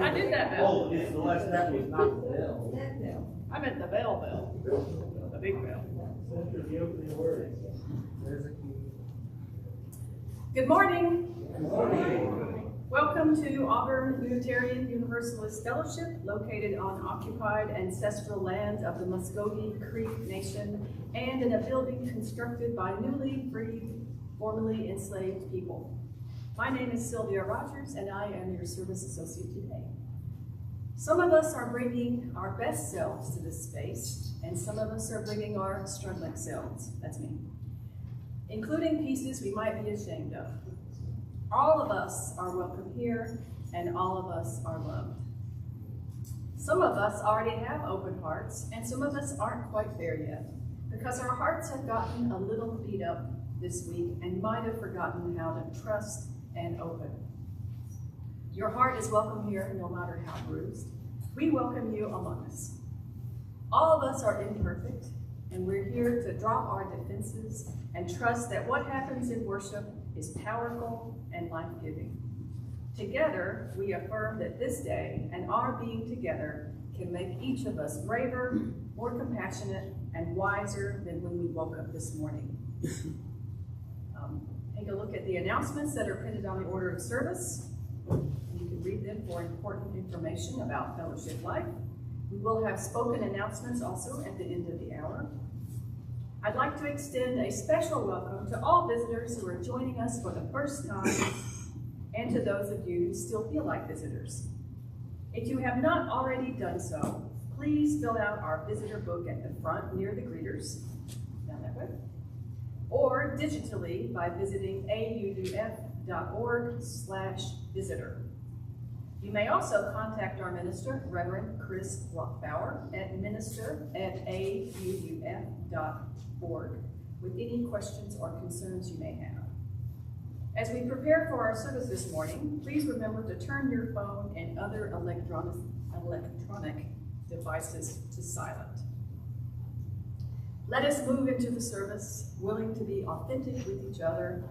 I did that bell. Oh, it's the last that was not the bell. I meant the bell. The big bell. Good morning. Good morning. Welcome to Auburn Unitarian Universalist Fellowship, located on occupied ancestral land of the Muscogee Creek Nation and in a building constructed by newly freed, formerly enslaved people. My name is Sylvia Rogers, and I am your service associate today. Some of us are bringing our best selves to this space, and some of us are bringing our struggling selves. That's me. Including pieces we might be ashamed of. All of us are welcome here, and all of us are loved. Some of us already have open hearts, and some of us aren't quite there yet, because our hearts have gotten a little beat up this week and might have forgotten how to trust and open. Your heart is welcome here, no matter how bruised. We welcome you among us. All of us are imperfect, and we're here to drop our defenses and trust that what happens in worship is powerful and life-giving. Together, we affirm that this day and our being together can make each of us braver, more compassionate, and wiser than when we woke up this morning. Take a look at the announcements that are printed on the order of service. You can read them for important information about fellowship life. We will have spoken announcements also at the end of the hour. I'd like to extend a special welcome to all visitors who are joining us for the first time, and to those of you who still feel like visitors. If you have not already done so, please fill out our visitor book at the front near the greeters, down that way, or digitally by visiting audf.org/visitor. You may also contact our minister, Reverend Chris Rockbauer, at minister@auduf.org with any questions or concerns you may have. As we prepare for our service this morning, please remember to turn your phone and other electronic devices to silent. Let us move into the service, willing to be authentic with each other,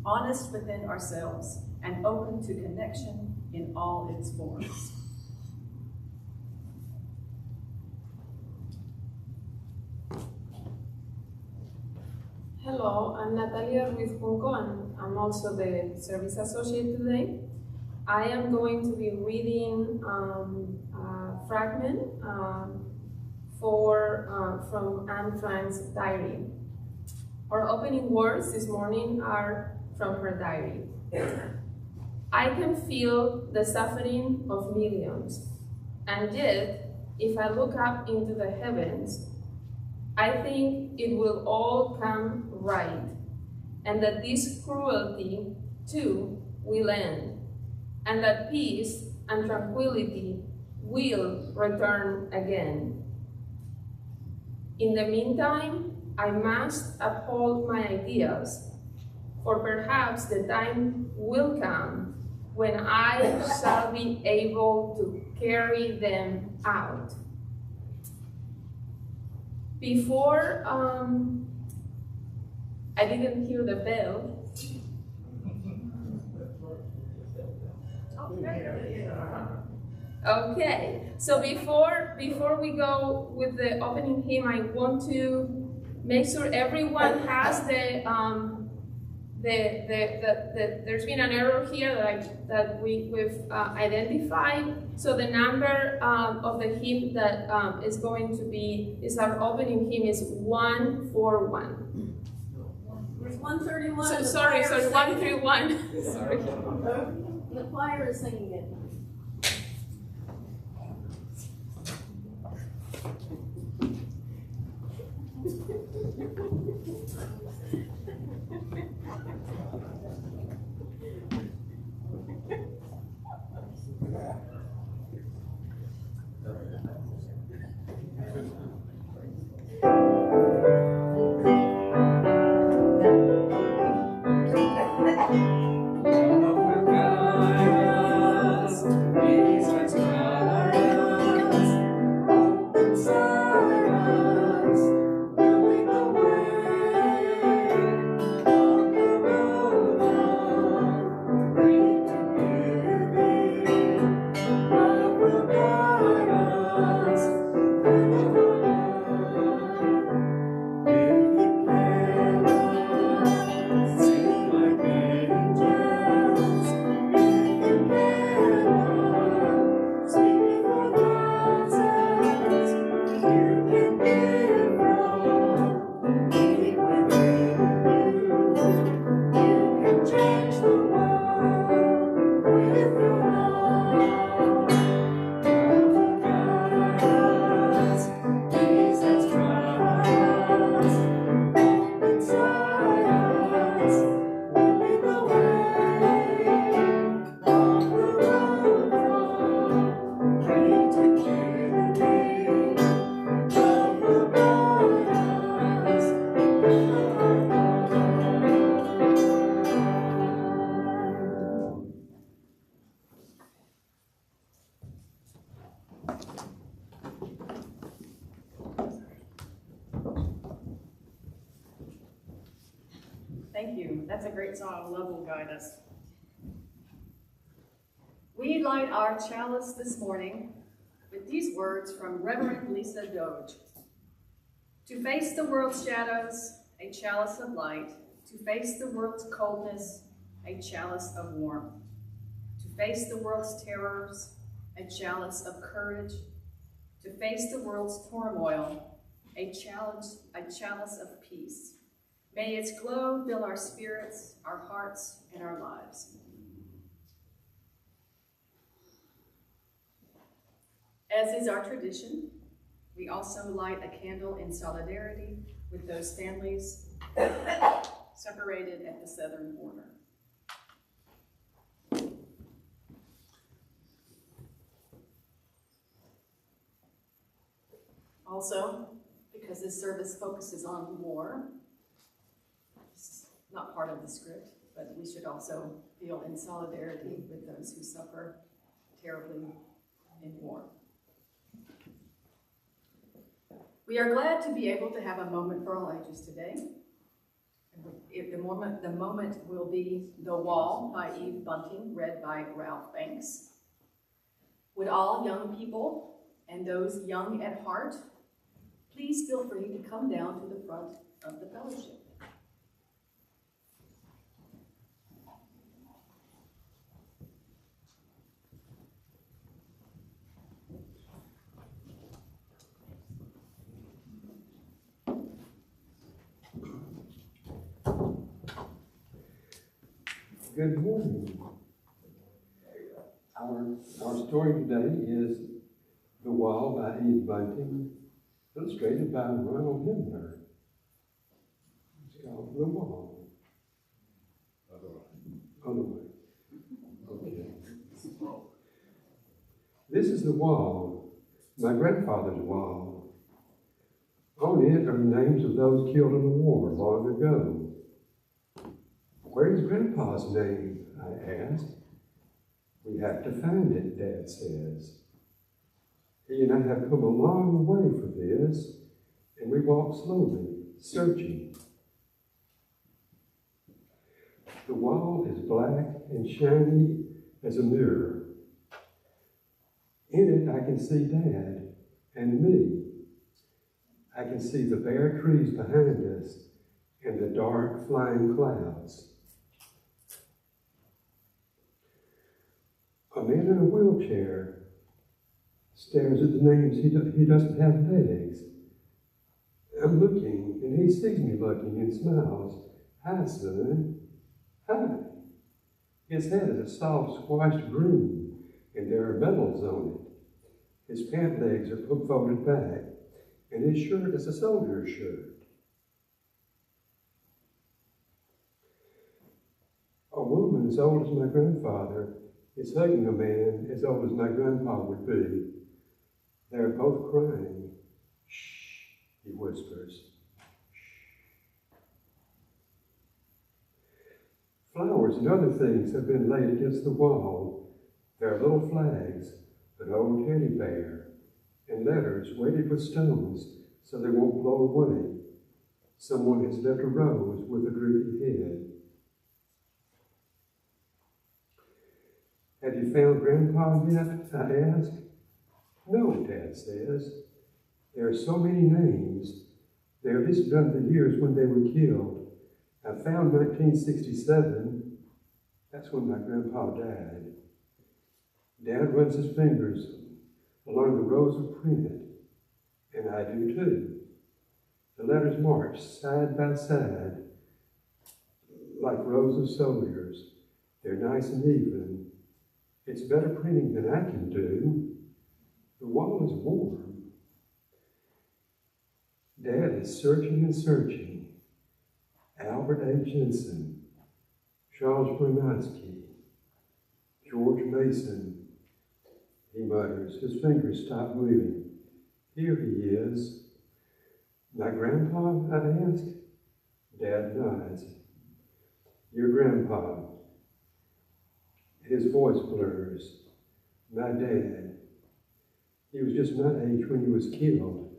honest within ourselves, and open to connection in all its forms. Hello, I'm Natalia Ruiz Junco, and I'm also the service associate today. I am going to be reading a fragment from Anne Frank's diary. Our opening words this morning are from her diary. I can feel the suffering of millions, and yet, if I look up into the heavens, I think it will all come right, and that this cruelty, too, will end, and that peace and tranquility will return again. In the meantime, I must uphold my ideas, for perhaps the time will come when I shall be able to carry them out. Before, I didn't hear the bell. Okay, so before we go with the opening hymn, I want to make sure everyone has there's been an error here that we've identified. So the number of the hymn that is our opening hymn is 141. There's 131. So, sorry, 131. Sorry. The choir is singing it. Silence, Thank you. That's a great song. Love will guide us. We light our chalice this morning with these words from Reverend Lisa Doge. To face the world's shadows, a chalice of light. To face the world's coldness, a chalice of warmth. To face the world's terrors, a chalice of courage. To face the world's turmoil, a chalice of peace. May its glow fill our spirits, our hearts, and our lives. As is our tradition, we also light a candle in solidarity with those families separated at the southern border. Also, because this service focuses on war, it's not part of the script, but we should also feel in solidarity with those who suffer terribly in war. We are glad to be able to have a moment for all ages today. The moment will be The Wall by Eve Bunting, read by Ralph Banks. Would all young people and those young at heart please feel free to come down to the front of the fellowship. Good morning. Our story today is The Wall by Eve Bunting, illustrated by Ronald Himmler. It's called The Wall. Other way. Okay. This is the wall, my grandfather's wall. On it are names of those killed in the war long ago. Where's Grandpa's name? I asked. We have to find it, Dad says. He and I have come a long way for this, and we walk slowly, searching. The wall is black and shiny as a mirror. In it, I can see Dad and me. I can see the bare trees behind us and the dark flying clouds. A man in a wheelchair stares at the names. He doesn't have legs. I'm looking, and he sees me looking and smiles. Hi, son. Hi. His head is a soft, squashed green, and there are medals on it. His pant legs are folded back, and his shirt is a soldier's shirt. A woman as old as my grandfather is hugging a man as old as my grandpa would be. They're both crying. Shh, he whispers. Shh. Flowers and other things have been laid against the wall. There are little flags, an old teddy bear, and letters weighted with stones so they won't blow away. Someone has left a rose with a droopy head. Have you found Grandpa yet? I ask. No, Dad says. There are so many names. They are listed under the years when they were killed. I found 1967. That's when my grandpa died. Dad runs his fingers along the rows of print, and I do too. The letters march side by side like rows of soldiers. They're nice and even. It's better printing than I can do. The wall is warm. Dad is searching and searching. Albert A. Jensen, Charles Bronowski, George Mason. He mutters. His fingers stop moving. Here he is. My grandpa? I ask. Dad nods. Your grandpa. His voice blurs. My dad. He was just my age when he was killed.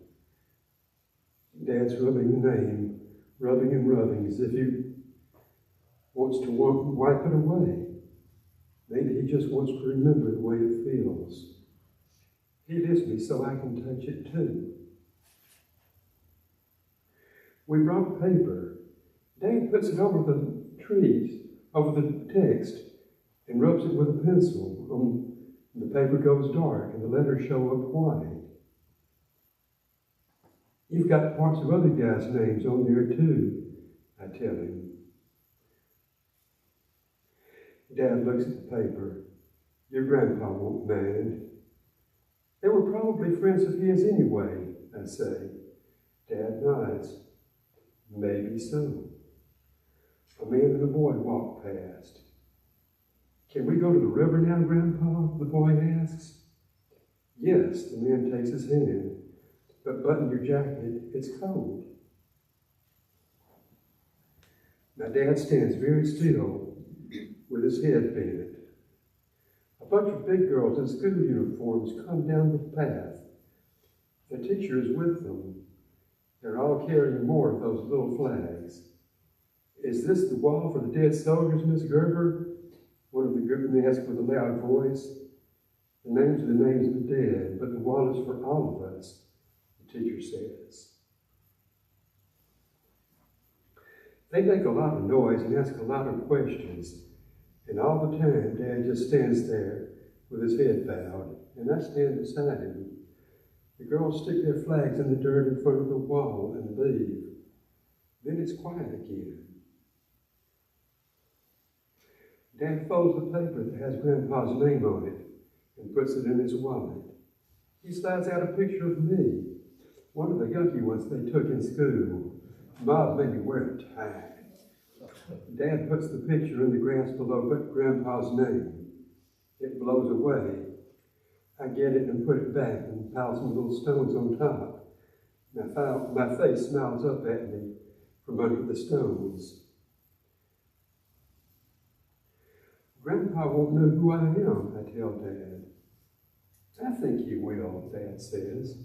Dad's rubbing the name, rubbing and rubbing as if wants to wipe it away. Maybe he just wants to remember the way it feels. He lifts me so I can touch it too. We brought paper. Dad puts it over the trees, over the text, and rubs it with a pencil. The paper goes dark and the letters show up white. You've got parts of other guys' names on there too, I tell him. Dad looks at the paper. Your grandpa won't mind. They were probably friends of his anyway, I say. Dad nods. Maybe so. A man and a boy walk past. Can we go to the river now, Grandpa? The boy asks. Yes, the man takes his hand. But button your jacket, it's cold. My dad stands very still with his head bent. A bunch of big girls in school uniforms come down the path. The teacher is with them. They're all carrying more of those little flags. Is this the wall for the dead soldiers, Miss Gerber? One of the group men asked with a loud voice. The names are the names of the dead, but the wall is for all of us, the teacher says. They make a lot of noise and ask a lot of questions, and all the time Dad just stands there with his head bowed, and I stand beside him. The girls stick their flags in the dirt in front of the wall and leave. Then it's quiet again. Dad folds the paper that has Grandpa's name on it and puts it in his wallet. He slides out a picture of me, one of the yucky ones they took in school. Mom made me wear a tie. Dad puts the picture in the grass below Grandpa's name. It blows away. I get it and put it back and pile some little stones on top. My face smiles up at me from under the stones. Grandpa won't know who I am, I tell Dad. I think he will, Dad says.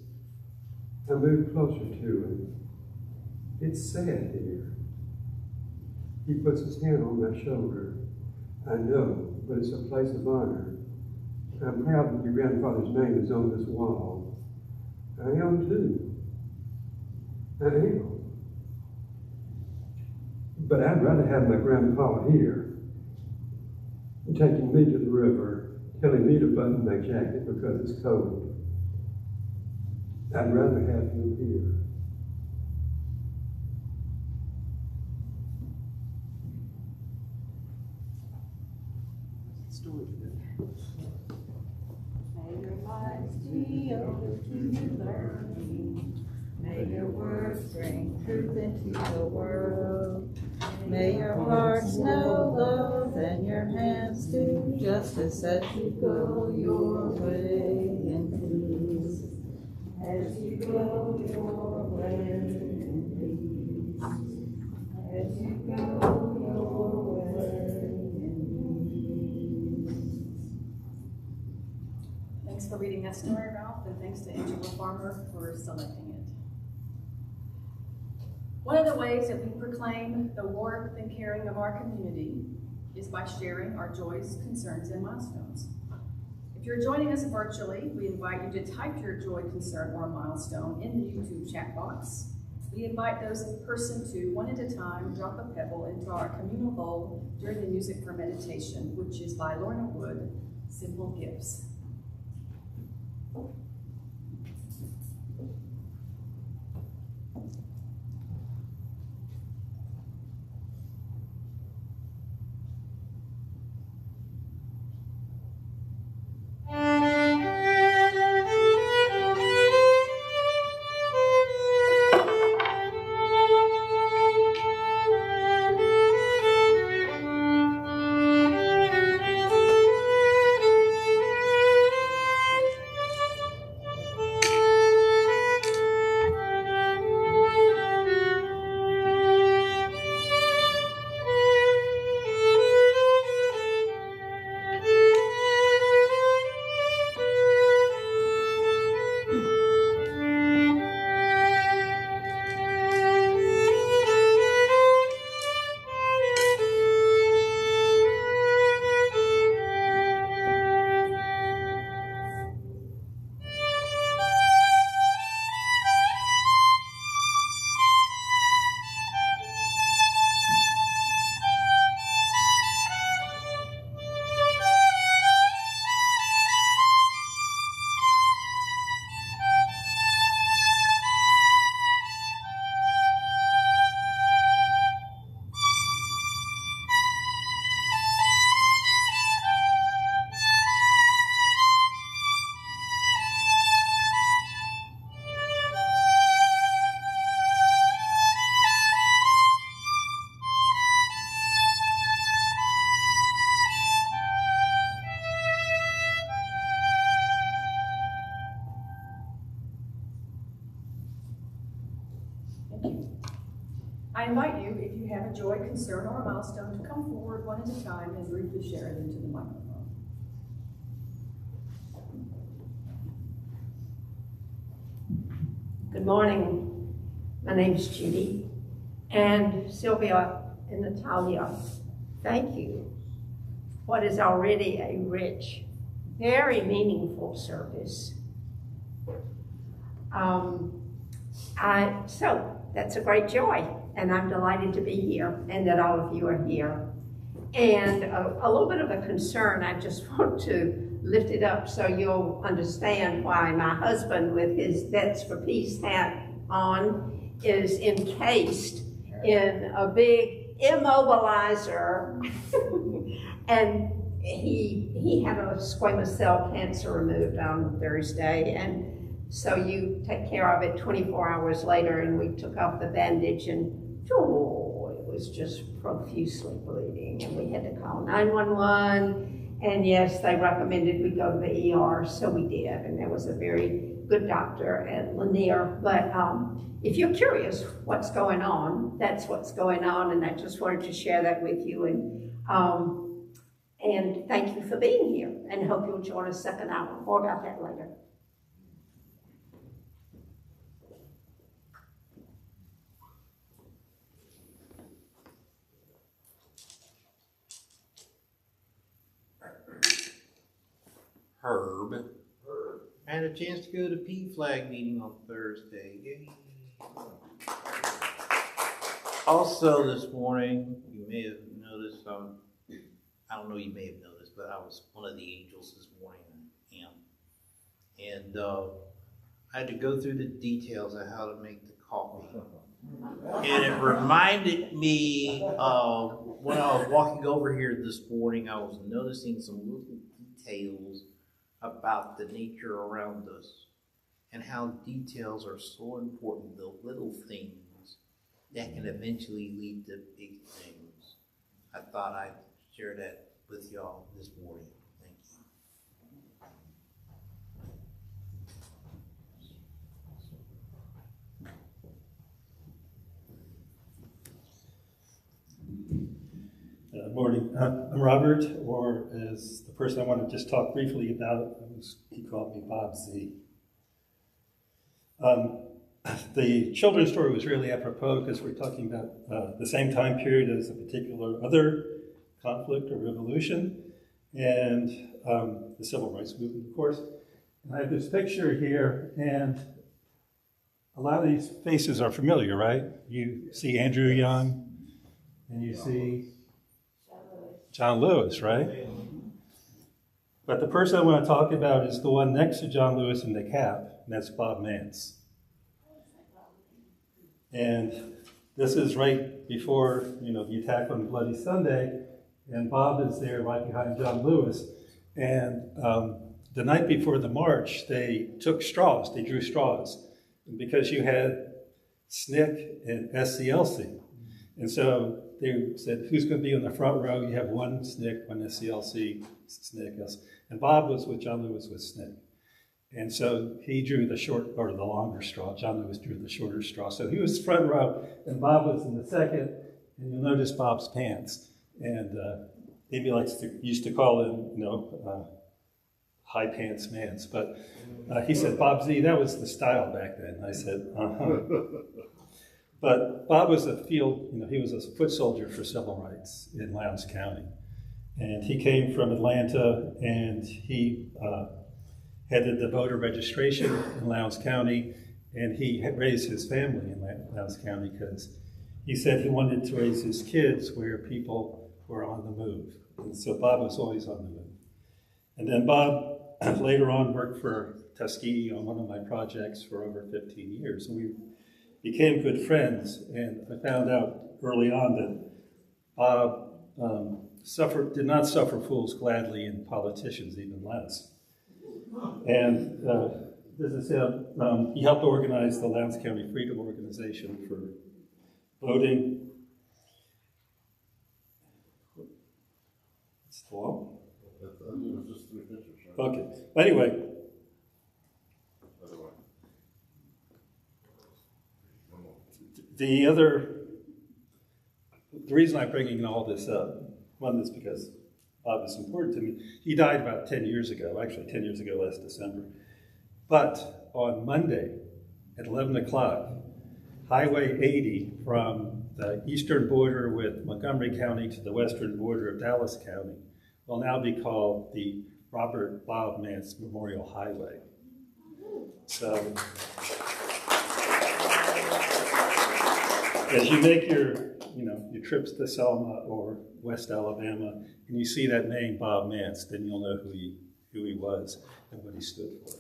I move closer to him. It's sad here. He puts his hand on my shoulder. I know, but it's a place of honor. I'm proud that your grandfather's name is on this wall. I am too. I am. But I'd rather have my grandpa here, taking me to the river, telling me to button my jacket because it's cold. I'd rather have him here. Story today. May your lives be open to learning. May your words bring truth into the world. May your hearts know love and your hands do justice as you go your way in peace. As you go your way in peace. As you go your way in peace. Thanks for reading that story, Ralph, and thanks to Angela Farmer for selecting it. One of the ways that we proclaim the warmth and caring of our community is by sharing our joys, concerns, and milestones. If you're joining us virtually, we invite you to type your joy, concern, or milestone in the YouTube chat box. We invite those in person to, one at a time, drop a pebble into our communal bowl during the Music for Meditation, which is by Lorna Wood, Simple Gifts. I invite you, if you have a joy, concern, or a milestone, to come forward one at a time and briefly share it into the microphone. Good morning. My name is Judy. And Sylvia and Natalia, thank you. What is already a rich, very meaningful service. So that's a great joy, and I'm delighted to be here and that all of you are here. And a little bit of a concern, I just want to lift it up so you'll understand why my husband with his Vets for Peace hat on is encased in a big immobilizer. And he had a squamous cell cancer removed on Thursday, and so you take care of it 24 hours later, and we took off the bandage, and it was just profusely bleeding, and we had to call 911, and yes, they recommended we go to the ER, so we did, and there was a very good doctor at Lanier. But if you're curious what's going on, that's what's going on, and I just wanted to share that with you, and thank you for being here, and hope you'll join us second hour. More about that later. Herb. I had a chance to go to PFLAG meeting on Thursday. Yay. Also this morning, you may have noticed, I don't know, you may have noticed, but I was one of the angels this morning. And I had to go through the details of how to make the coffee. And it reminded me of when I was walking over here this morning, I was noticing some little details about the nature around us and how details are so important, the little things that can eventually lead to big things. I thought I'd share that with y'all this morning. Thank you. Morning. I'm Robert, or as the person I want to just talk briefly about, he called me Bob Z. The children's story was really apropos because we're talking about the same time period as a particular other conflict or revolution, and the civil rights movement, of course. And I have this picture here, and a lot of these faces are familiar, right? You see Andrew Young, and you see John Lewis, right? But the person I want to talk about is the one next to John Lewis in the cap, and that's Bob Mance. And this is right before, the attack on Bloody Sunday, and Bob is there right behind John Lewis. And the night before the march, they took straws, they drew straws, because you had SNCC and SCLC. And so they said, who's going to be in the front row? You have one SNCC, one SCLC, SNCC, and Bob was with John Lewis with SNCC. And so he drew the short, or the longer straw. John Lewis drew the shorter straw. So he was front row, and Bob was in the second, and you'll notice Bob's pants. And Amy used to call him, high pants Mance. But he said, Bob Z, that was the style back then. I said, uh-huh. But Bob was he was a foot soldier for civil rights in Lowndes County. And he came from Atlanta, and he headed the voter registration in Lowndes County, and he had raised his family in Lowndes County because he said he wanted to raise his kids where people were on the move. And so Bob was always on the move. And then Bob later on worked for Tuskegee on one of my projects for over 15 years. And we became good friends, and I found out early on that Bob did not suffer fools gladly, and politicians even less. And this is him. He helped organize the Lowndes County Freedom Organization for voting. It's the law? Just 3 pictures. Okay. Anyway. The reason I'm bringing all this up, one is because Bob is important to me. He died about 10 years ago, actually 10 years ago last December. But on Monday at 11 o'clock, Highway 80 from the eastern border with Montgomery County to the western border of Dallas County will now be called the Robert Bob Mance Memorial Highway. So, as you make your trips to Selma or West Alabama, and you see that name Bob Mance, then you'll know who he was and what he stood for.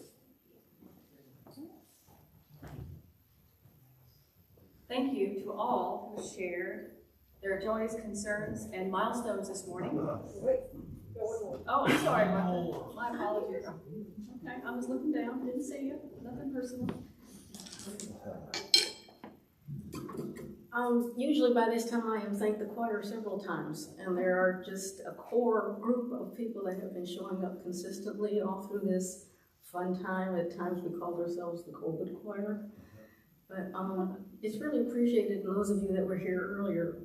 Thank you to all who shared their joys, concerns, and milestones this morning. Oh, I'm sorry about that. My apologies. Okay, I was looking down, didn't see you. Nothing personal. Usually by this time I have thanked the choir several times, and there are just a core group of people that have been showing up consistently all through this fun time. At times we called ourselves the COVID choir. But it's really appreciated, and those of you that were here earlier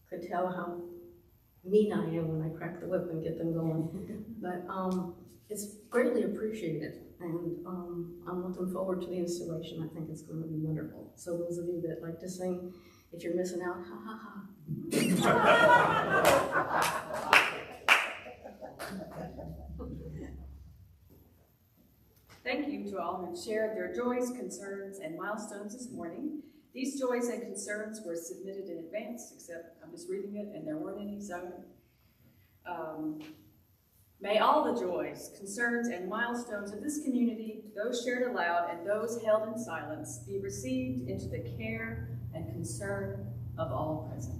could tell how mean I am when I crack the whip and get them going. But it's greatly appreciated, and I'm looking forward to the installation. I think it's going to be wonderful. So those of you that like to sing, if you're missing out, ha ha ha. Thank you to all who shared their joys, concerns, and milestones this morning. These joys and concerns were submitted in advance, except I'm just reading it and there weren't any, so may all the joys, concerns, and milestones of this community, those shared aloud and those held in silence, be received into the care and concern of all present.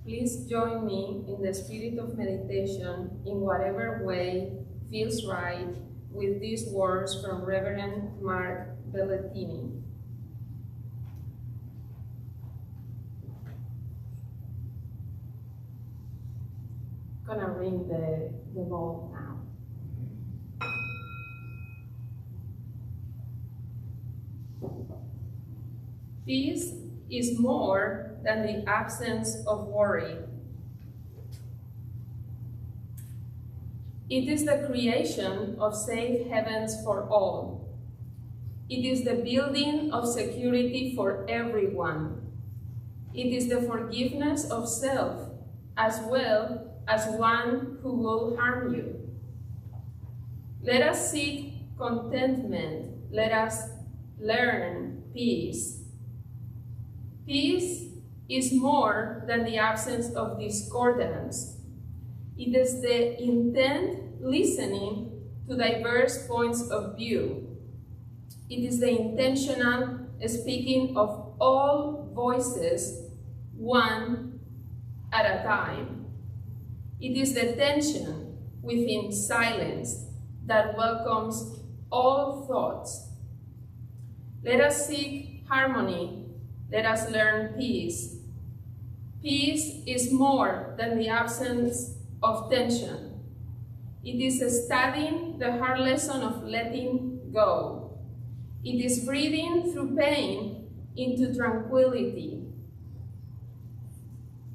Please join me in the spirit of meditation in whatever way feels right with these words from Reverend Mark Bellettini. I'm gonna ring the bell now. Peace is more than the absence of worry. It is the creation of safe heavens for all. It is the building of security for everyone. It is the forgiveness of self as well as one who will harm you. Let us seek contentment. Let us learn peace. Peace is more than the absence of discordance. It is the intent listening to diverse points of view. It is the intentional speaking of all voices, one at a time. It is the tension within silence that welcomes all thoughts. Let us seek harmony. Let us learn peace. Peace is more than the absence of tension. It is studying the hard lesson of letting go. It is breathing through pain into tranquility.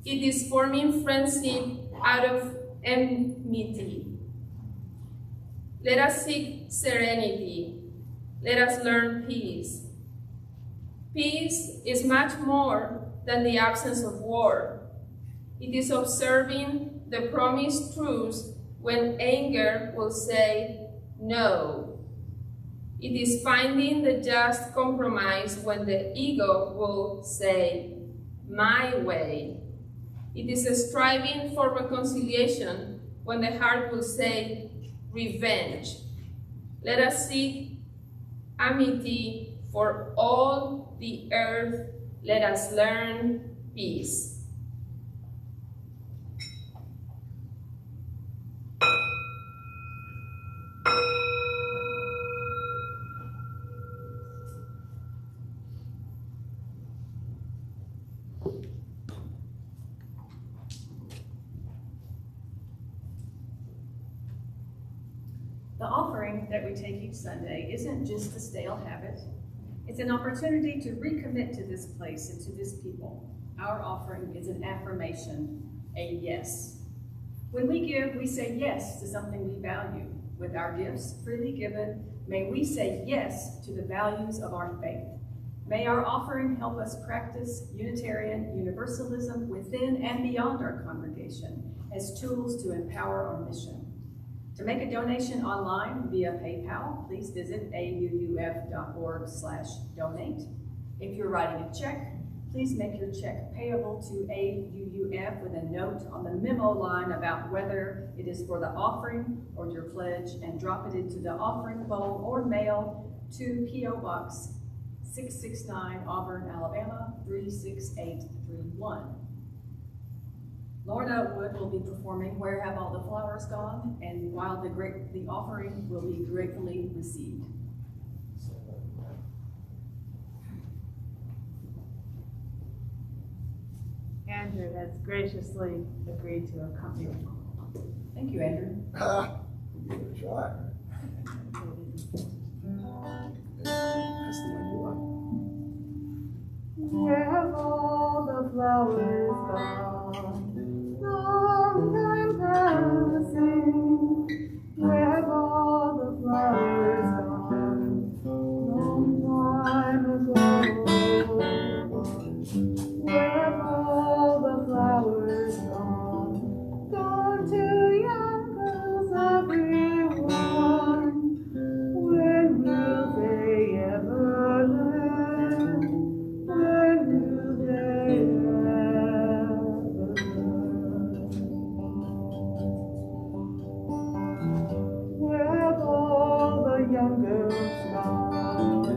It is forming friendship out of enmity. Let us seek serenity. Let us learn peace. Peace is much more than the absence of war. It is observing the promised truths when anger will say no. It is finding the just compromise when the ego will say my way. It is striving for reconciliation when the heart will say revenge. Let us seek amity for all the earth. Let us learn peace. offering that we take each Sunday isn't just a stale habit. It's an opportunity to recommit to this place and to this people. Our offering is an affirmation, a yes. When we give, we say yes to something we value. With our gifts freely given, may we say yes to the values of our faith. May our offering help us practice Unitarian Universalism within and beyond our congregation as tools to empower our mission. To make a donation online via PayPal, please visit auuf.org/donate. If you're writing a check, please make your check payable to AUUF with a note on the memo line about whether it is for the offering or your pledge, and drop it into the offering bowl or mail to P.O. Box 669, Auburn, Alabama 36831. Lorna Wood will be performing Where Have All the Flowers Gone, and while the offering will be gratefully received. Andrew has graciously agreed to accompany me. Thank you, Andrew. Give it a try. That's the one you like. Where have all the flowers gone? Long time passing. Where have all the flowers gone? Long time ago. Where have all the flowers gone? Gone to young girls, everyone. When will they ever learn? When will they ever learn? Where have all the young girls gone?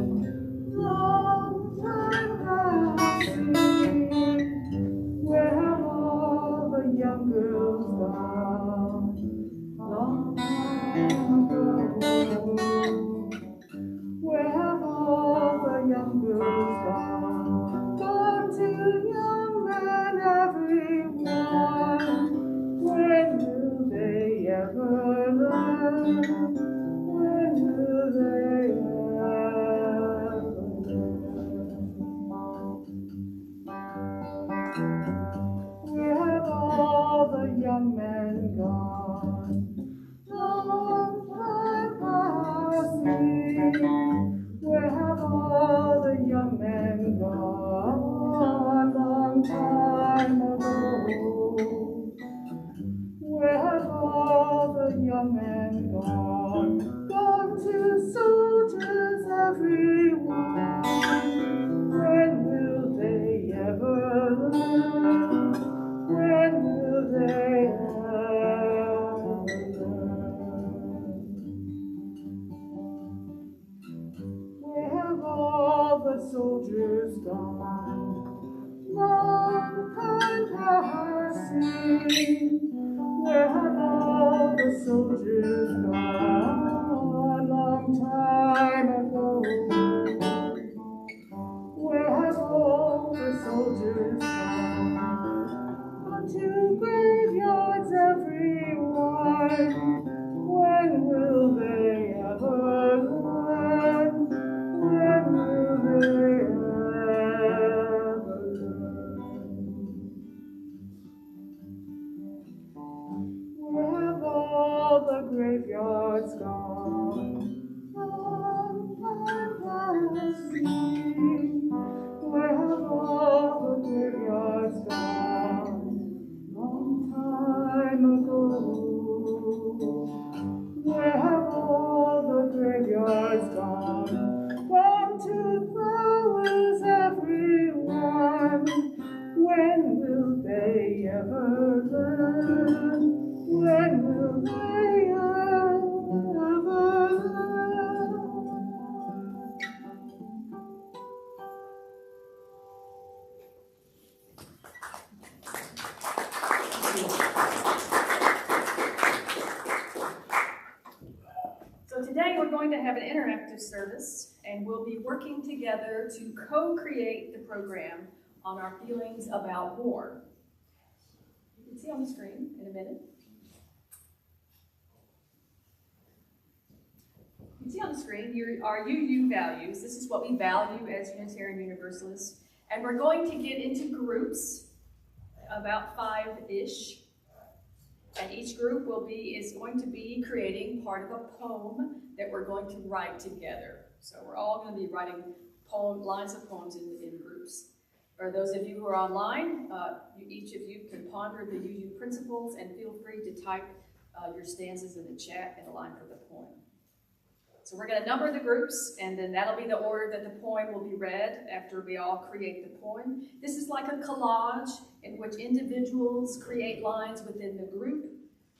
Long time passing. Where have all the young girls gone? Long time ago. Where have all the young girls gone? Gone to young men, everyone. When will they ever learn? When will they ever learn? Where have all the young men gone? Long time passing. Where have all the young men gone? Long time ago. Where have all the young men gone? Gone to soldiers, everyone. When will they ever learn? When will they ever learn? Where have all the soldiers gone? Long time passing. Where have all the soldiers gone? Long time ago. Where have all the soldiers gone? Gone to graveyards, everyone. When will they ever learn? When will they ever learn? Where have all the graveyards gone? Long time passing. Where have all the graveyards gone? Long time ago. Where have all the graveyards gone? Gone to flowers, everyone. When will they ever learn? When will they ever learn? So today we're going to have an interactive service, and we'll be working together to co-create the program on our feelings about war. You can see on the screen in a minute. see on the screen our UU values. This is what we value as Unitarian Universalists. And we're going to get into groups, about 5-ish. And each group is going to be creating part of a poem that we're going to write together. So we're all going to be writing lines of poems in groups. For those of you who are online, each of you can ponder the UU principles and feel free to type your stanzas in the chat and a line for the poem. So we're going to number the groups, and then that'll be the order that the poem will be read after we all create the poem. This is like a collage in which individuals create lines within the group.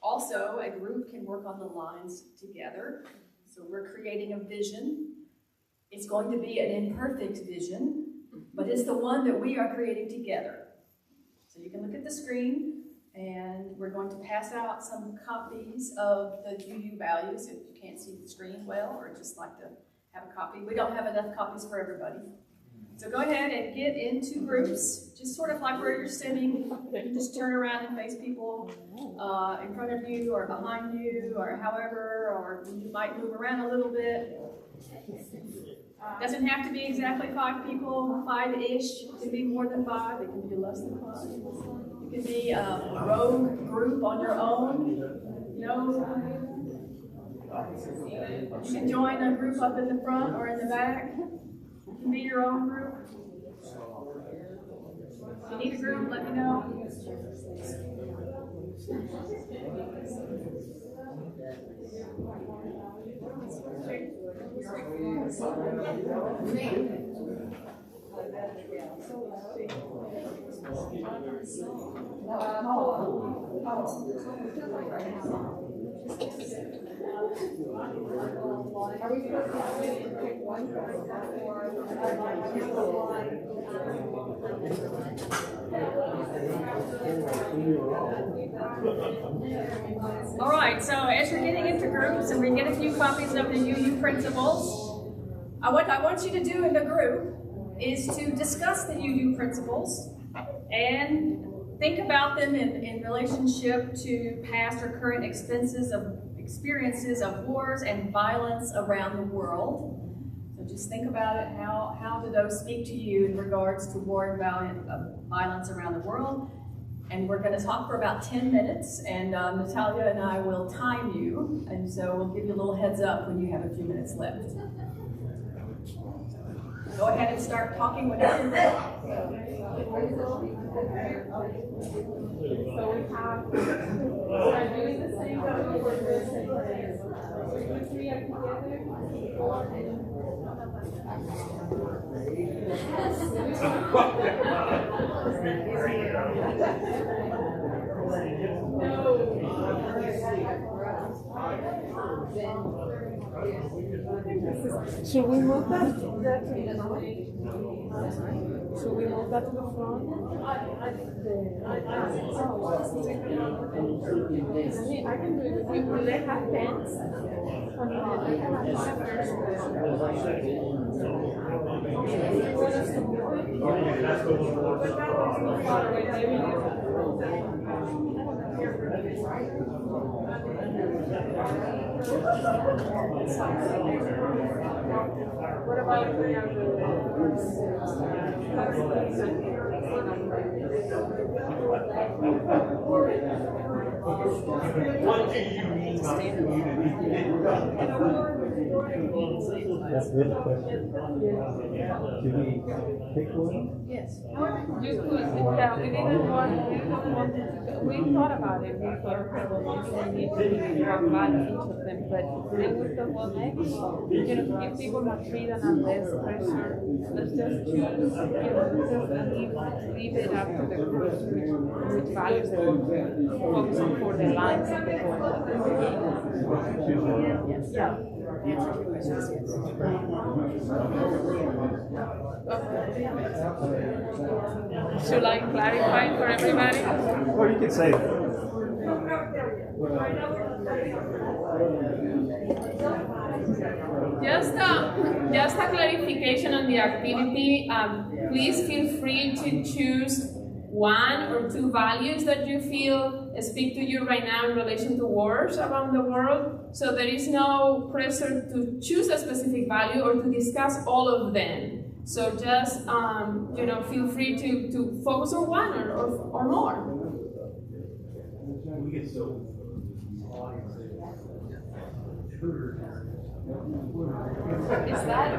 Also, a group can work on the lines together. So we're creating a vision. It's going to be an imperfect vision, but it's the one that we are creating together. So you can look at the screen, and we're going to pass out some copies of the UU values if you can't see the screen well, or just like to have a copy. We don't have enough copies for everybody. So go ahead and get into groups, just sort of like where you're sitting. You can just turn around and face people in front of you or behind you or however, or you might move around a little bit. Doesn't have to be exactly 5 people, 5-ish. It can be more than 5. It can be less than 5. It can be a rogue group on your own. You can join a group up in the front or in the back. It can be your own group. If you need a group, let me know. All right, so as you're getting into groups and we get a few copies of the UU principles, what I want you to do in the group is to discuss the UU principles and think about them in relationship to past or current experiences of wars and violence around the world. So just think about it. How do those speak to you in regards to war and violence around the world? And we're going to talk for about 10 minutes, and Natalia and I will time you, and so we'll give you a little heads up when you have a few minutes left. Go ahead and start talking whenever you're ready. So we have, are doing the same thing for the same three are together. Should we move that to the Should we move that to the front? I can do it with you. Will they have pens? What about if we have What do you mean by That's a good question. Should we pick one? Yes. You could, yeah, we didn't want to, we thought about it, we thought probably we need to talk about each of them, but then we thought, well, maybe, give people more freedom and less pressure. Let's just choose, just leave it up to the groups which values they want to focus on for the lines of the poem. Yes. Yeah. Should I clarify for everybody? Or you could say that. Just a clarification on the activity. Please feel free to choose one or two values that you feel speak to you right now in relation to wars around the world. So there is no pressure to choose a specific value or to discuss all of them. So just, feel free to focus on one or more. Is that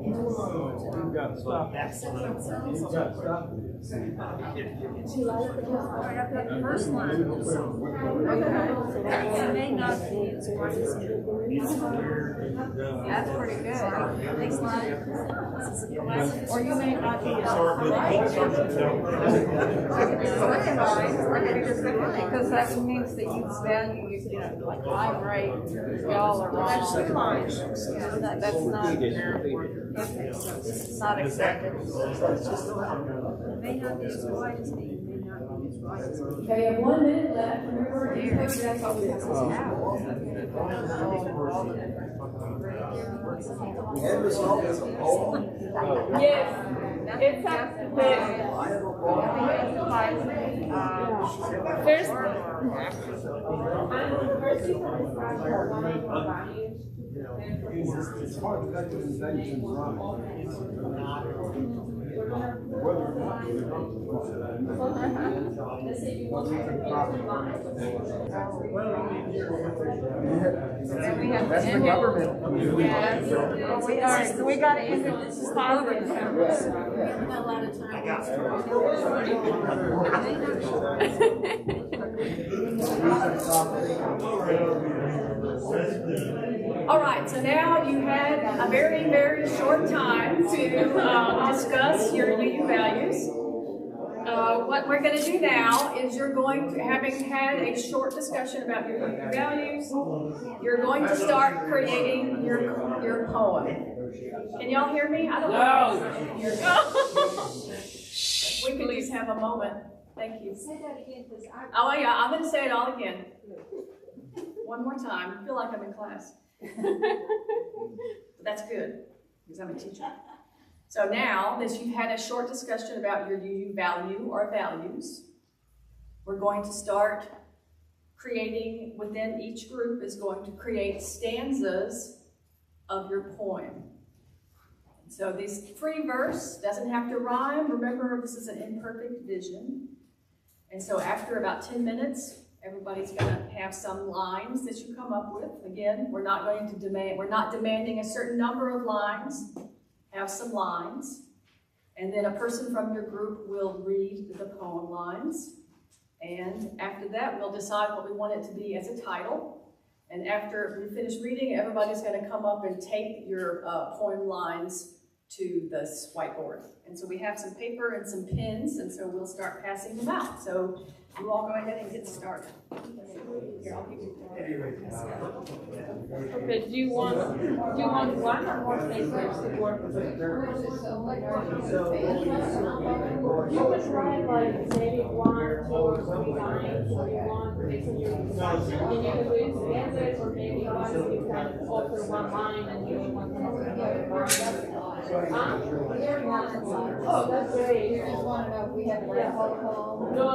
You've got to stop. You've got to stop. First line. It may not be as bright as it That's pretty good. Next line. Or you may not be as bright. Because that means that you value, like I rate, y'all are wrong. That's 2 lines. That's not accepted. It may not be as white as me. It may not be as white as me. Okay, you have 1 minute left. Remember, that's all we have to Yes, it's It's hard to let the intentions That's the government. Yes. We got to end it. This is positive. A lot of All right, so now you had a very, very short time to discuss your UU values. What we're going to do now is you're going to, having had a short discussion about your UU values, you're going to start creating your poem. Can y'all hear me? I don't know. We could just have a moment. Thank you. Say that again, because Oh yeah, I'm going to say it all again. One more time. I feel like I'm in class. But that's good, because I'm a teacher. So now that you've had a short discussion about your UU value or values, we're going to start creating, within each group is going to create stanzas of your poem. So this free verse doesn't have to rhyme. Remember, this is an imperfect vision. And so after about 10 minutes, everybody's going to have some lines that you come up with. Again, we're not demanding a certain number of lines. Have some lines. And then a person from your group will read the poem lines. And after that, we'll decide what we want it to be as a title. And after we finish reading, everybody's going to come up and tape your poem lines to this whiteboard. And so we have some paper and some pens, and so we'll start passing them out. So you all go ahead and get started. Here, I'll give you. Okay, do you want one or more papers to work with? You could try like maybe 1, 2, or 3 lines if you want based on your instruction. And you can do it together, or maybe you can offer 1 line and you want to offer another line. Oh, that's great. You just want to know if we have a roll call? No.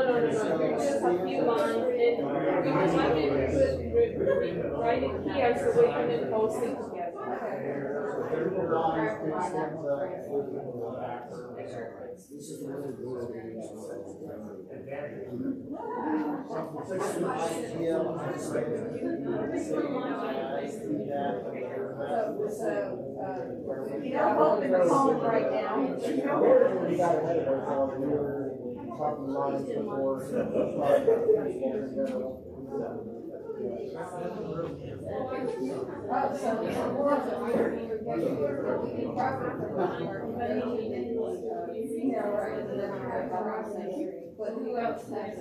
Just a few lines, and we can write it here so we can then post it together. You don't hold the phone right now. Talking lines before. But who else has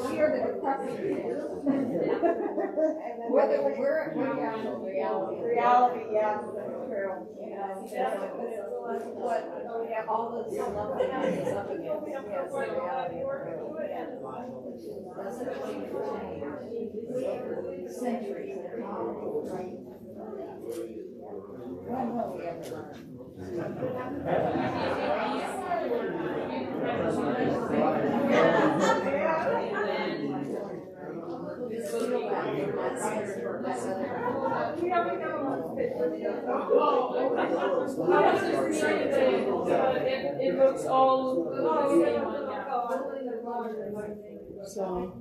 we are the department. Whether we're reality, yeah. What all the stuff up against, yes, the reality of centuries, right? When will we ever learn? It looks all so.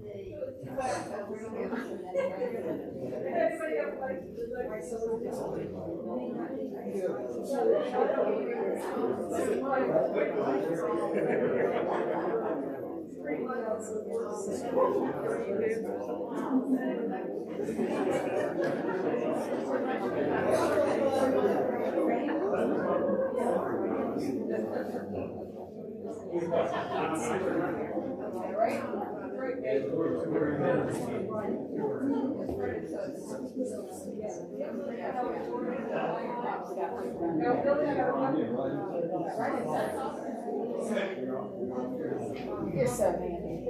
You're so handy.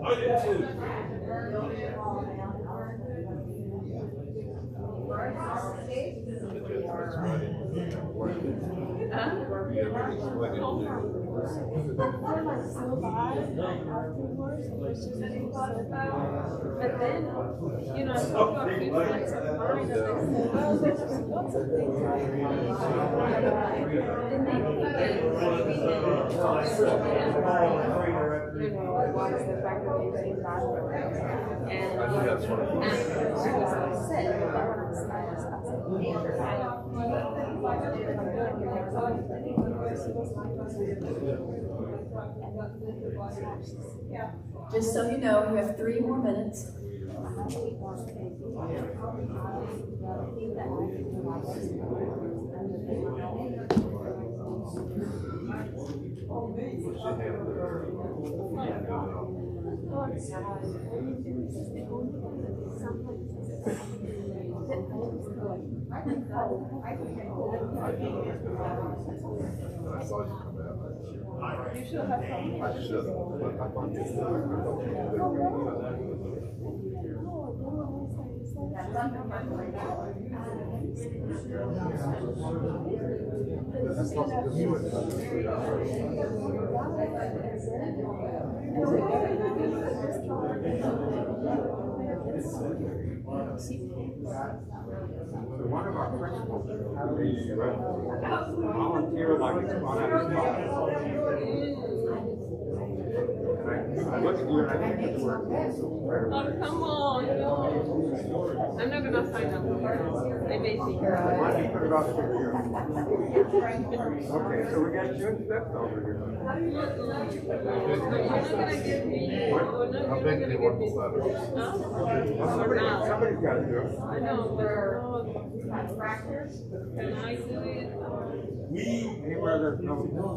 I did too. But then, you know, I talked about few friends of mine and they said, well, this is what's a big time. And they think that maybe they you know, why is the fact that they say God and she was upset that they were Just so you know, you have 3 more minutes. You should have come. I should, but I want One of our principals, volunteer like to come on out of I look at you and I think it's working. Oh, come on, no. I'm not gonna find out. I may think. Why don't you put it off to you? Okay, so we got you and Steph over here. You're not gonna give me. How big do you want the letters? Well, somebody's got to do it. I know, but can I do it? Anywhere there's no still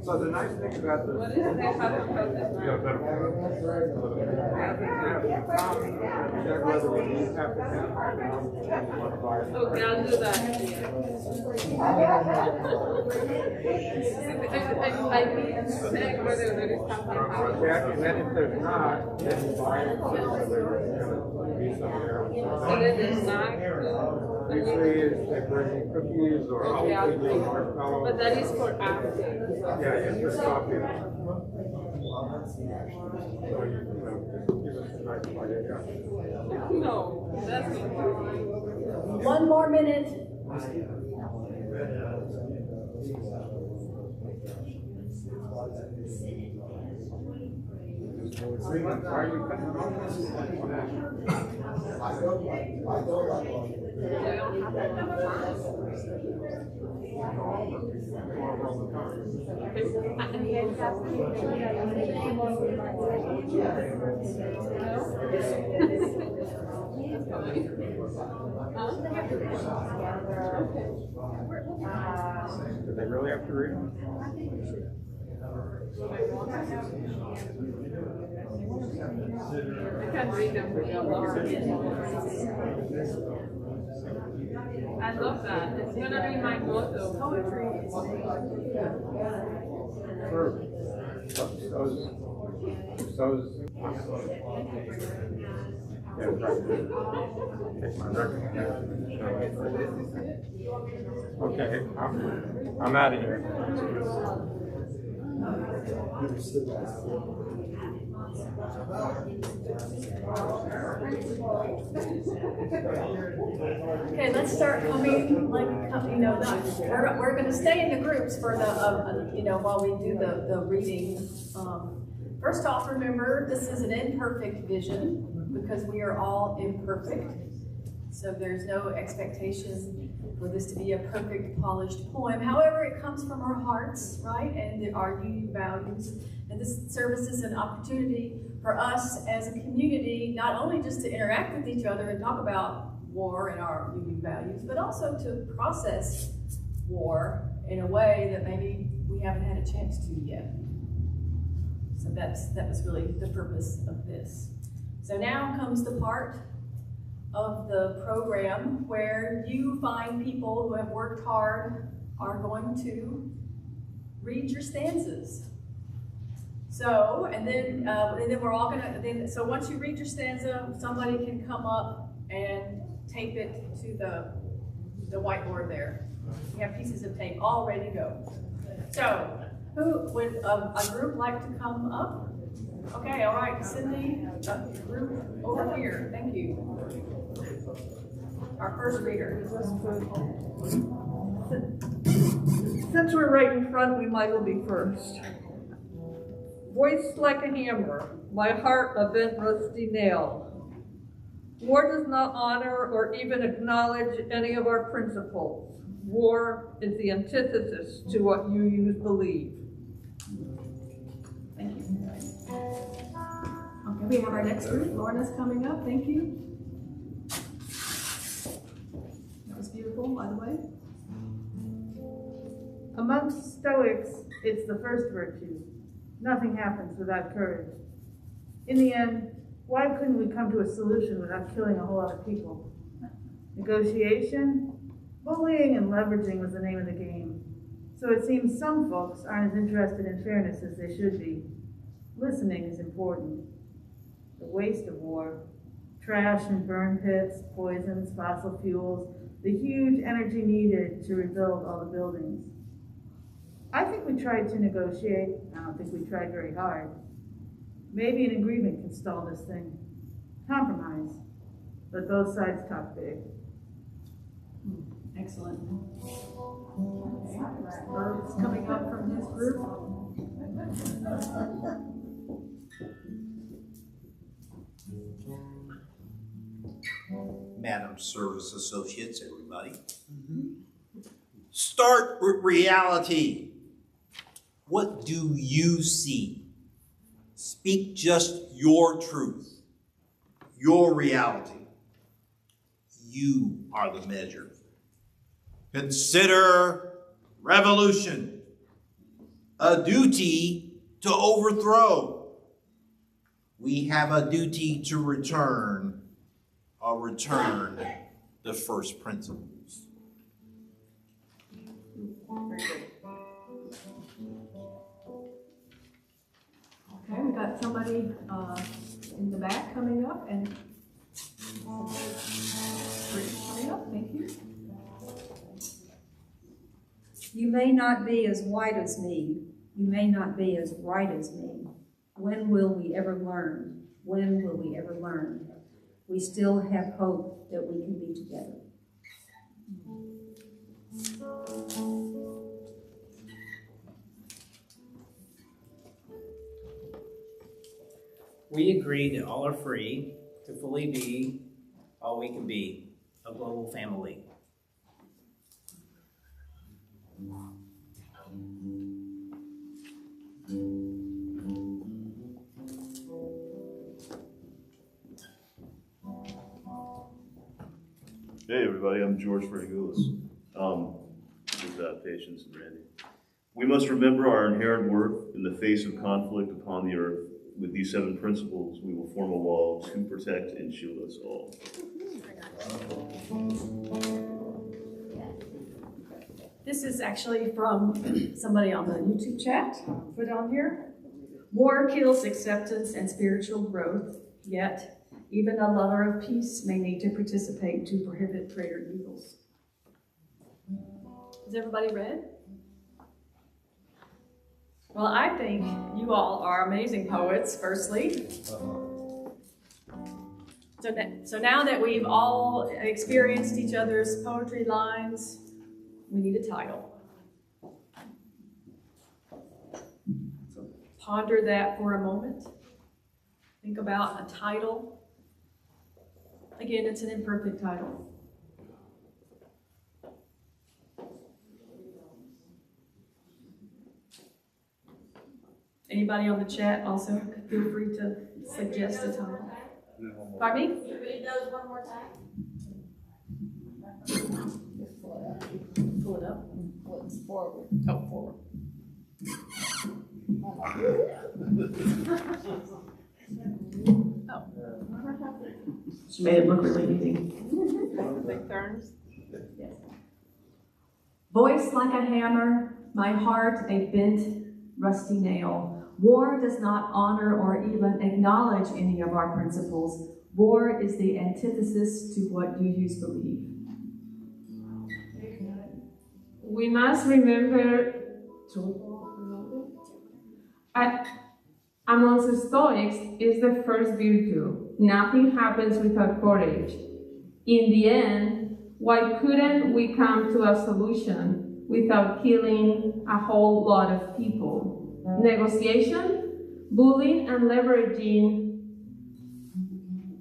So the nice thing about the What is it they have about this you got a better whether we have to Okay, I'll do that. I need to check whether there is something happening. and then if there's not, then you buy it. So then there's not. Usually they bring in cookies or Okay, I'll cookies or do. marshmallows. But that is for after. Yeah, it's for coffee. So you know, give us a nice bite. No, that's not. One more minute. Why are you cutting them off? Do they really have to read them? I can't read them for your alarm. I love that. It's gonna be my motto. Poetry is So's yeah, right. Take my recognition. Okay, I'm out of here. Okay, let's start coming, we're gonna stay in the groups for the, while we do the reading. First off, remember, this is an imperfect vision because we are all imperfect. So there's no expectation for this to be a perfect, polished poem. However, it comes from our hearts, right? And our UU values. And this service is an opportunity for us as a community, not only just to interact with each other and talk about war and our UU values, but also to process war in a way that maybe we haven't had a chance to yet. So that was really the purpose of this. So now comes the part of the program where you find people who have worked hard are going to read your stanzas. So, and then we're all gonna, so once you read your stanza, somebody can come up and tape it to the whiteboard there. We have pieces of tape all ready to go. So, who would a group like to come up? Okay, all right, Cindy, group over here, thank you. Our first reader. Since we're right in front, we might as well be first. Voice like a hammer, my heart a bent rusty nail. War does not honor or even acknowledge any of our principles. War is the antithesis to what UUs believe. Thank you. Okay, we have our next group. Lorna's coming up, thank you. That was beautiful, by the way. Amongst Stoics, it's the first virtue. Nothing happens without courage. In the end, Why couldn't we come to a solution without killing a whole lot of people? Negotiation? Bullying and leveraging was the name of the game. So it seems some folks aren't as interested in fairness as they should be. Listening is important. The waste of war, trash and burn pits, poisons, fossil fuels, the huge energy needed to rebuild all the buildings. I think we tried to negotiate. I don't think we tried very hard. Maybe an agreement can stall this thing. Compromise. But both sides talk big. Excellent. Herb's coming up from his group. Madam Service Associates, everybody. Start with reality. What do you see? Speak just your truth, your reality. You are the measure. Consider revolution a duty to overthrow. We have a duty to return the first principles. Very good. Okay, we've got somebody in the back coming up, and coming up. Thank you. You may not be as white as me. You may not be as right as me. When will we ever learn? When will we ever learn? We still have hope that we can be together. We agree that all are free to fully be all we can be, a global family. Hey everybody, I'm George Fergulis, with Patience and Randy. We must remember our inherent worth in the face of conflict upon the earth. With these 7 principles, we will form a wall to protect and shield us all. This is actually from somebody on the YouTube chat, put on here. War kills acceptance and spiritual growth, yet even a lover of peace may need to participate to prohibit greater evils. Has everybody read? Well, I think you all are amazing poets, firstly. So now that we've all experienced each other's poetry lines, we need a title. So ponder that for a moment. Think about a title. Again, it's an imperfect title. Anybody on the chat also feel free to suggest a title. Pardon me? Read those one more time. Pull it up. Forward. Oh, forward. Oh. She made it look really easy. Take turns. Yes. Voice like a hammer, my heart a bent, rusty nail. War does not honor or even acknowledge any of our principles. War is the antithesis to what you used to believe. We must remember amongst the Stoics is the first virtue. Nothing happens without courage. In the end, why couldn't we come to a solution without killing a whole lot of people? Negotiation, bullying, and leveraging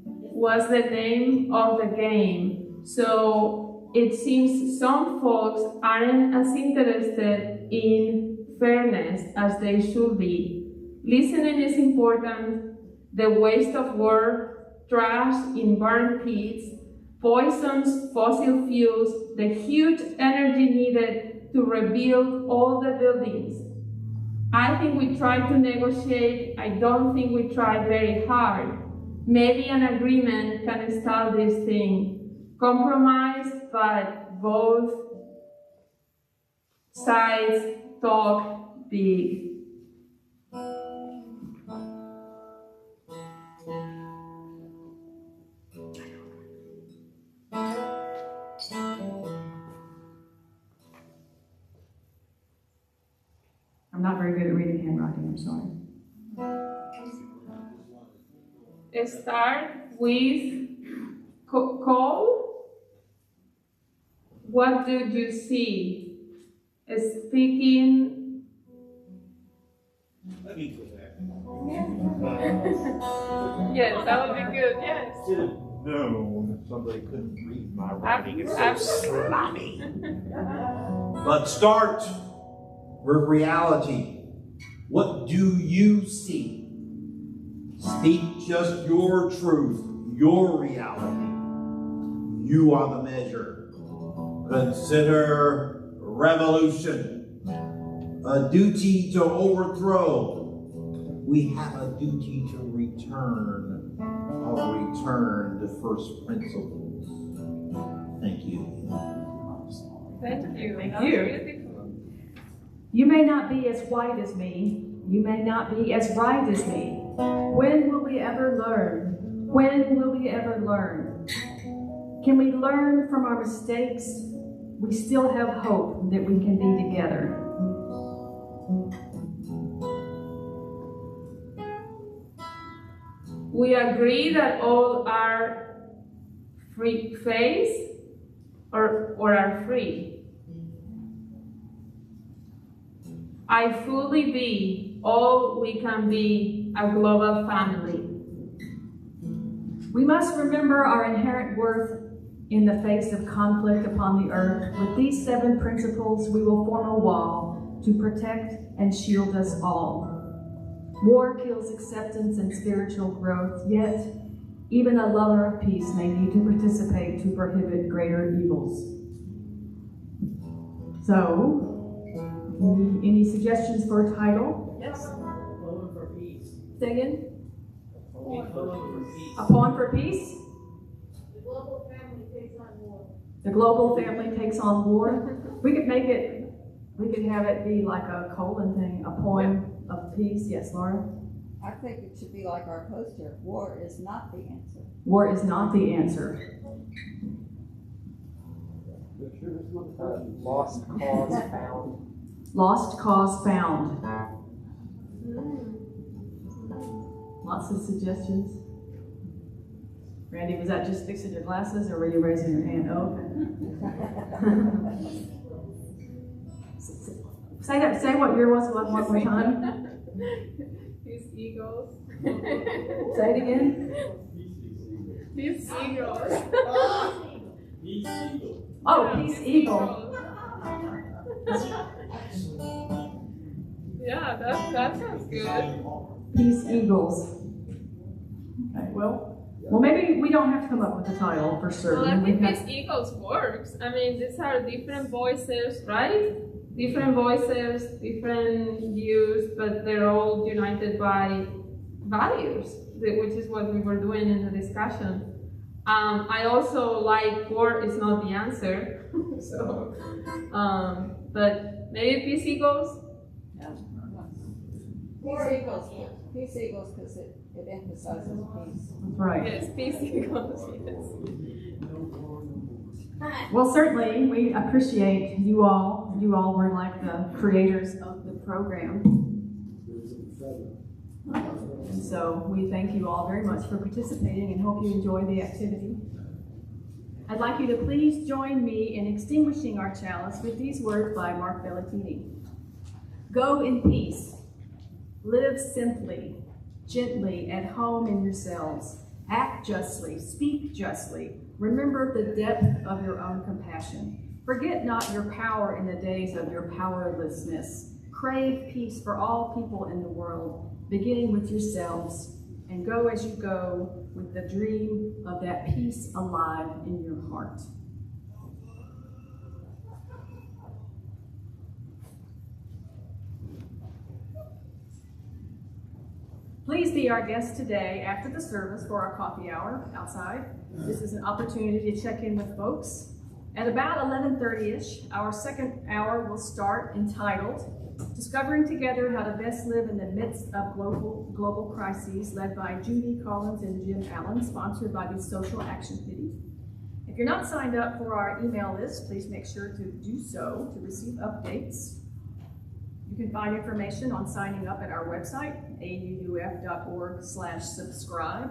was the name of the game. So it seems some folks aren't as interested in fairness as they should be. Listening is important. The waste of war, trash in burn pits, poisons, fossil fuels, the huge energy needed to rebuild all the buildings. I think we tried to negotiate. I don't think we tried very hard. maybe an agreement can start this thing. Compromise, but both sides talk big. I'm not very good at reading handwriting, I'm sorry. Start with call. What do you see? Speaking. Let me go back. Yes, that would be good, yes. Should have known somebody couldn't read my writing. It's so sloppy. But start with reality. What do you see? Speak just your truth, your reality. You are the measure. Consider revolution a duty to overthrow. We have a duty to return to first principles. Thank you. Thank you. Thank That was you. beautiful. You may not be as white as me. You may not be as right as me. When will we ever learn? When will we ever learn? Can we learn from our mistakes? We still have hope that we can be together. We agree that all are free face or are free. I fully be all we can be, a global family. We must remember our inherent worth in the face of conflict upon the earth. With these 7 principles, we will form a wall to protect and shield us all. War kills acceptance and spiritual growth, yet even a lover of peace may need to participate to prohibit greater evils. So, any suggestions for a title? Yes. Poem for peace. Say again? A poem for peace. A poem for peace? The global family takes on war. The global family takes on war. We could make it, we could have it be like a colon thing, a poem of peace. Yes, Laura? I think it should be like our poster, war is not the answer. War is not the answer. Lost cause found. Lost cause found. Lots of suggestions. Randy, was that just fixing your glasses or were you raising your hand? Oh, okay. Say what your was one more time. Peace eagles. Say it again. Peace eagles. Oh, peace eagle. Yeah, that sounds good. Peace eagles. Okay, well maybe we don't have to come up with a title for certain. Well, I think We have- Peace Eagles works. I mean, these are different voices, right? Different voices, different views, but they're all united by values, which is what we were doing in the discussion. I also like war is not the answer. So, but maybe Peace Eagles. Yeah. Peace eagles, peace eagles, because it emphasizes peace. That's right. Yes, Peace Eagles. Yes. Well, certainly we appreciate you all. You all were like the creators of the program. And so we thank you all very much for participating and hope you enjoy the activity. I'd like you to please join me in extinguishing our chalice with these words by Mark Bellatini. Go in peace. Live simply, gently, at home in yourselves. Act justly, speak justly. Remember the depth of your own compassion. Forget not your power in the days of your powerlessness. Crave peace for all people in the world, beginning with yourselves, and go as you go with the dream of that peace alive in your heart. Please be our guest today after the service for our coffee hour outside. This is an opportunity to check in with folks. At about 11:30ish, our second hour will start, entitled Discovering Together How to Best Live in the Midst of Global Crises, led by Judy Collins and Jim Allen, sponsored by the Social Action Committee. If you're not signed up for our email list, please make sure to do so to receive updates. You can find information on signing up at our website, auuf.org/subscribe.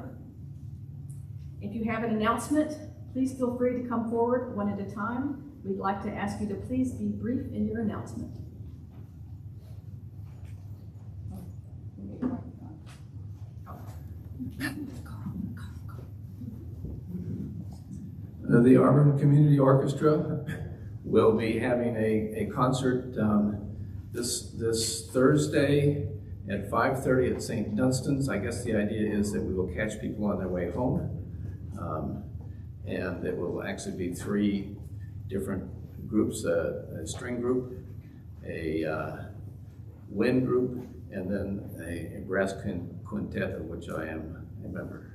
If you have an announcement, please feel free to come forward one at a time. We'd like to ask you to please be brief in your announcement. The Auburn Community Orchestra will be having a concert this Thursday at 5:30 at St. Dunstan's. I guess the idea is that we will catch people on their way home. And there will actually be 3 different groups, a string group, a wind group, and then a brass quintet, of which I am a member.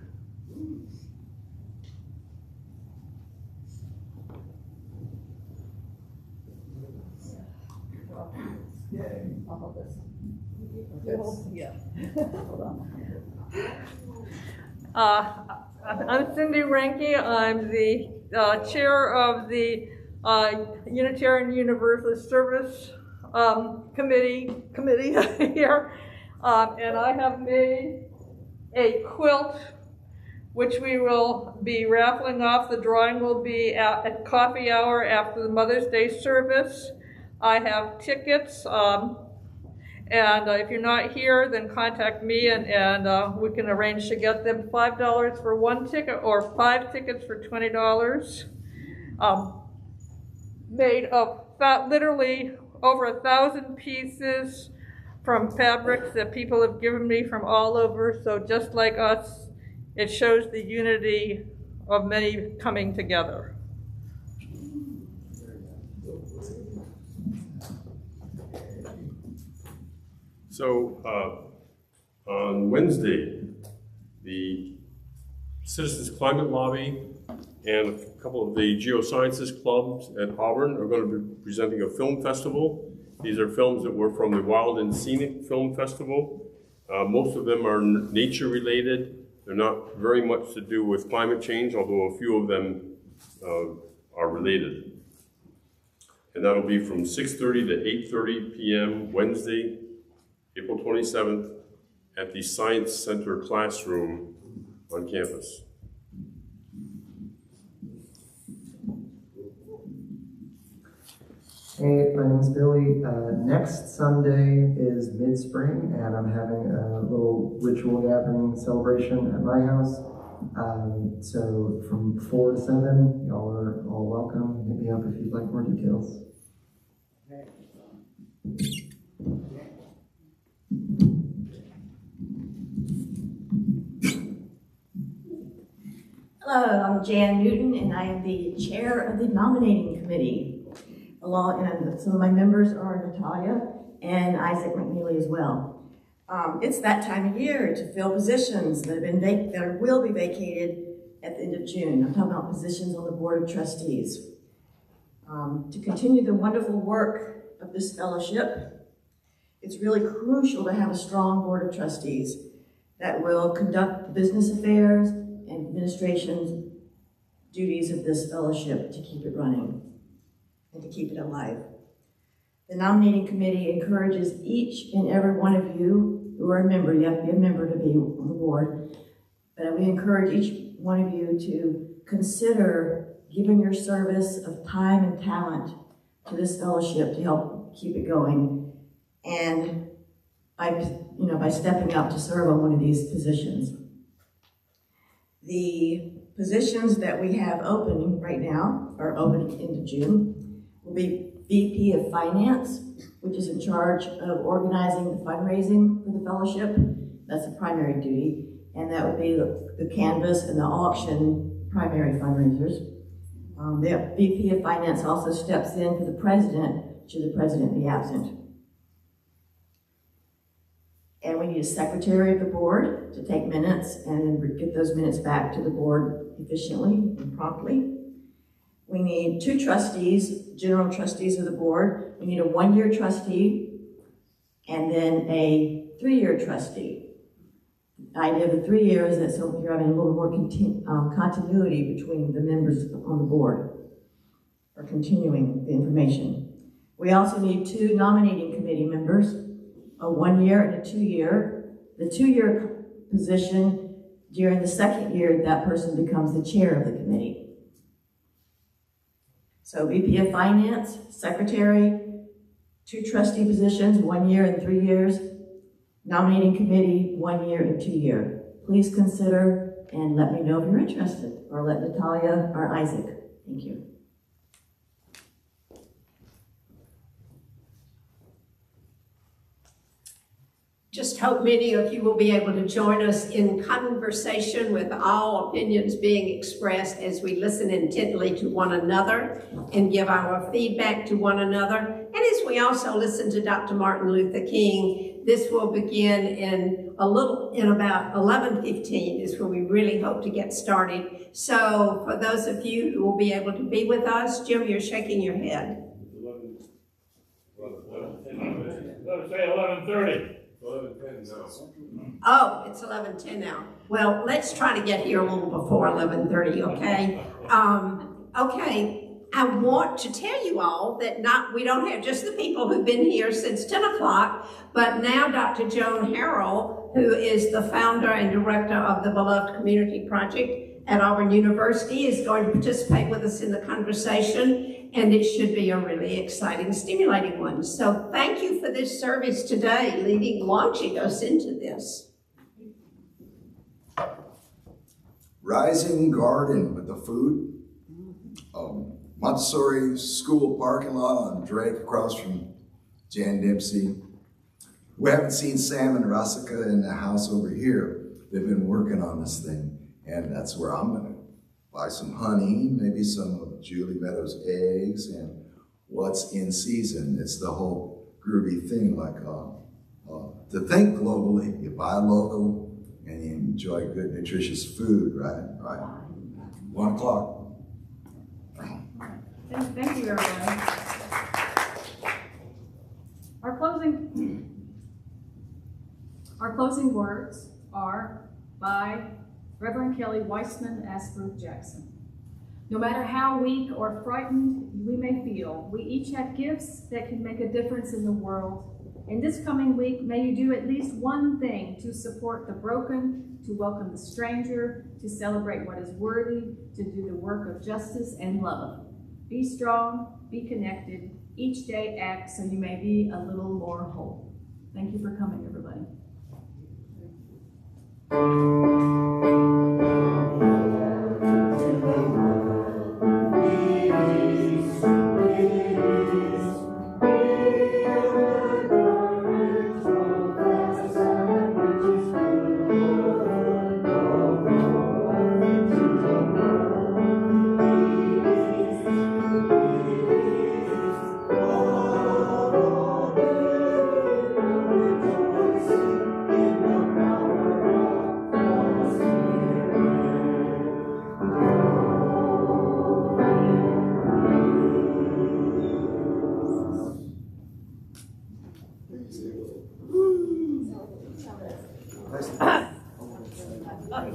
All this. Yeah. Hold on. I'm Cindy Ranke. I'm the chair of the Unitarian Universalist Service committee here, and I have made a quilt which we will be raffling off. The drawing will be at coffee hour after the Mother's Day service. I have tickets, and if you're not here, then contact me, and we can arrange to get them. $5 for 1 ticket, or 5 tickets for $20. Made of literally over 1,000 pieces from fabrics that people have given me from all over. So just like us, it shows the unity of many coming together. So on Wednesday, the Citizens Climate Lobby and a couple of the Geosciences clubs at Auburn are going to be presenting a film festival. These are films that were from the Wild and Scenic Film Festival. Most of them are nature related. They're not very much to do with climate change, although a few of them are related. And that'll be from 6:30 to 8:30 p.m. Wednesday, April 27th, at the Science Center classroom on campus. Hey, my name's Billy. Next Sunday is mid-spring, and I'm having a little ritual gathering celebration at my house. So from 4 to 7, y'all are all welcome. Hit me up if you'd like more details. Hello, I'm Jan Newton, and I am the chair of the nominating committee. And some of my members are Natalia and Isaac McNeely as well. It's that time of year to fill positions that will be vacated at the end of June. I'm talking about positions on the Board of Trustees. To continue the wonderful work of this fellowship, it's really crucial to have a strong Board of Trustees that will conduct the business affairs and administration duties of this fellowship to keep it running and to keep it alive. The nominating committee encourages each and every one of you who are a member, you have to be a member to be on the board, but we encourage each one of you to consider giving your service of time and talent to this fellowship to help keep it going, and by stepping up to serve on one of these positions. The positions that we have opening right now, are opening into June, will be VP of Finance, which is in charge of organizing the fundraising for the fellowship. That's a primary duty. And that would be the canvas and the auction primary fundraisers. The VP of Finance also steps in for the president, should the president be absent. And we need a secretary of the board to take minutes and get those minutes back to the board efficiently and promptly. We need 2 trustees, general trustees of the board. We need a 1-year trustee and then a 3-year trustee. The idea of the 3 years is that so you're having a little more continuity between the members on the board, or continuing the information. We also need 2 nominating committee members, a 1-year and a 2-year. The 2-year position, during the 2nd year, that person becomes the chair of the committee. So VP of Finance, Secretary, 2 trustee positions, 1 year and 3 years. Nominating committee, 1 year and 2 year. Please consider and let me know if you're interested, or let Natalia or Isaac. Thank you. Just hope many of you will be able to join us in conversation with all opinions being expressed as we listen intently to one another and give our feedback to one another. And as we also listen to Dr. Martin Luther King, this will begin in about 11:15 is when we really hope to get started. So for those of you who will be able to be with us, Jim, you're shaking your head. Let's say 11:30. 11:10 now. Oh, it's 11:10 now. Well, let's try to get here a little before 11:30, okay? Okay, I want to tell you all that we don't have just the people who've been here since 10 o'clock, but now Dr. Joan Harrell, who is the founder and director of the Beloved Community Project at Auburn University, is going to participate with us in the conversation, and it should be a really exciting, stimulating one. So thank you for this service today, launching us into this. Rising garden with the food. Montessori school parking lot on Drake across from Jan Dempsey. We haven't seen Sam and Russica in the house over here. They've been working on this thing, and that's where I'm gonna buy some honey, maybe some of Julie Meadows' eggs, and what's in season. It's the whole groovy thing, like to think globally, you buy local, and you enjoy good, nutritious food, right? Right. 1 o'clock. Thank you, everyone. Our closing words are by Reverend Kelly Weissman Asper Jackson. No matter how weak or frightened we may feel, we each have gifts that can make a difference in the world. In this coming week, may you do at least one thing to support the broken, to welcome the stranger, to celebrate what is worthy, to do the work of justice and love. Be strong, be connected. Each day act so you may be a little more whole. Thank you for coming, everybody.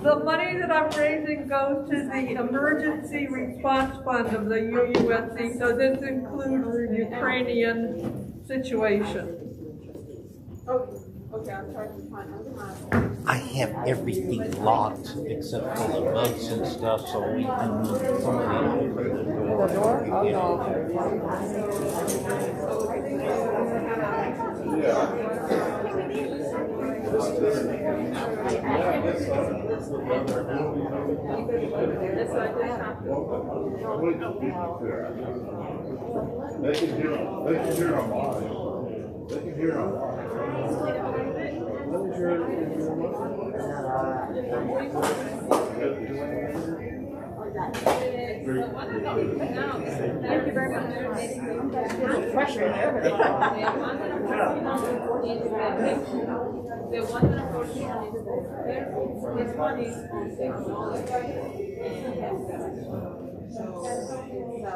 The money that I'm raising goes to the Emergency Response Fund of the UUSC, so this includes the Ukrainian situation. Oh, okay, I'm trying to find I have everything locked except for the bugs and stuff, so we can somebody open the door. The door? Oh, They can hear on mine. They can hear on mine. Thank you very much. pressure in there. The one that unfortunately is the one that unfortunately is this one is on 6. So it's